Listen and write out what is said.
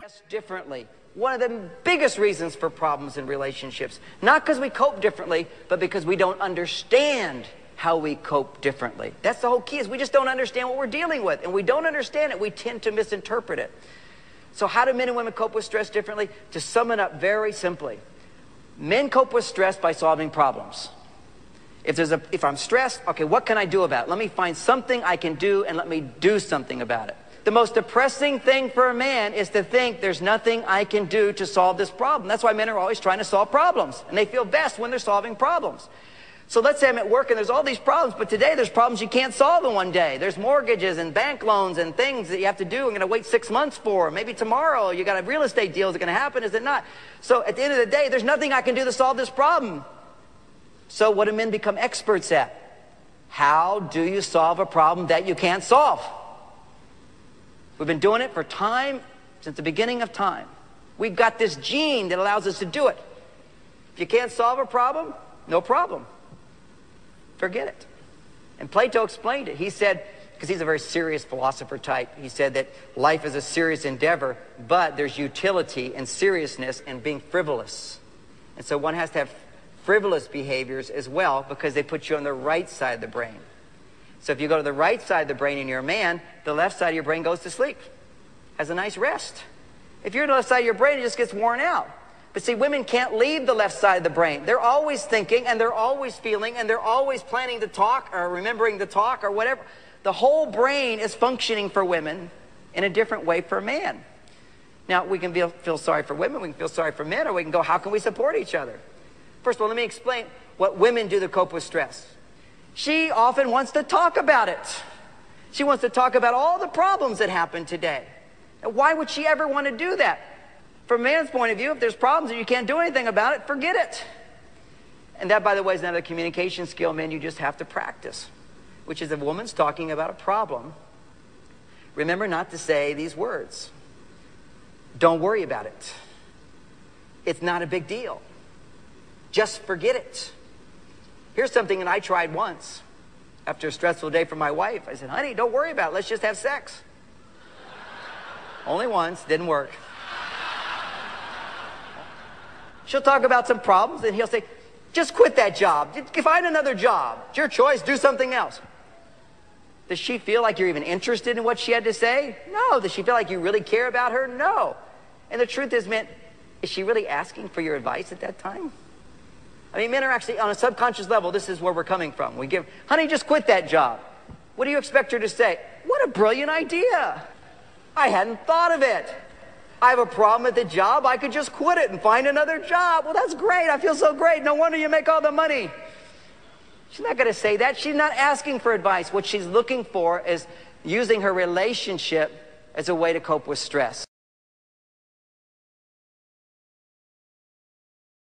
Stress differently. One of the biggest reasons for problems in relationships. Not because we cope differently, but because we don't understand how we cope differently. That's the whole key, is we just don't understand what we're dealing with. And we don't understand it, we tend to misinterpret it. So how do men and women cope with stress differently? To sum it up very simply, men cope with stress by solving problems. If I'm stressed, okay, what can I do about it? Let me find something I can do and let me do something about it. The most depressing thing for a man is to think there's nothing I can do to solve this problem. That's why men are always trying to solve problems. And they feel best when they're solving problems. So let's say I'm at work and there's all these problems, but today there's problems you can't solve in one day. There's mortgages and bank loans and things that you have to do. I'm going to wait 6 months for. Maybe tomorrow you got a real estate deal. Is it going to happen? Is it not? So at the end of the day, there's nothing I can do to solve this problem. So what do men become experts at? How do you solve a problem that you can't solve? We've been doing it for time, since the beginning of time. We've got this gene that allows us to do it. If you can't solve a problem, no problem. Forget it. And Plato explained it. He said, because he's a very serious philosopher type, he said that life is a serious endeavor, but there's utility and seriousness in being frivolous. And so one has to have frivolous behaviors as well, because they put you on the right side of the brain. So if you go to the right side of the brain and you're a man, the left side of your brain goes to sleep, has a nice rest. If you're on the left side of your brain, it just gets worn out. But see, women can't leave the left side of the brain. They're always thinking, and they're always feeling, and they're always planning to talk, or remembering to talk, or whatever. The whole brain is functioning for women in a different way for a man. Now, we can feel sorry for women, we can feel sorry for men, or we can go, how can we support each other? First of all, let me explain what women do to cope with stress. She often wants to talk about it. She wants to talk about all the problems that happen today. And why would she ever want to do that? From a man's point of view, if there's problems and you can't do anything about it, forget it. And that, by the way, is another communication skill, men, you just have to practice, which is if a woman's talking about a problem, remember not to say these words. Don't worry about it. It's not a big deal. Just forget it. Here's something that I tried once. After a stressful day for my wife, I said, honey, don't worry about it. Let's just have sex. Only once, didn't work. She'll talk about some problems, and he'll say, just quit that job. Find another job. It's your choice. Do something else. Does she feel like you're even interested in what she had to say? No. Does she feel like you really care about her? No. And the truth is, man, is she really asking for your advice at that time? I mean, men are actually, on a subconscious level, this is where we're coming from. We give, honey, just quit that job. What do you expect her to say? What a brilliant idea. I hadn't thought of it. I have a problem at the job. I could just quit it and find another job. Well, that's great. I feel so great. No wonder you make all the money. She's not going to say that. She's not asking for advice. What she's looking for is using her relationship as a way to cope with stress.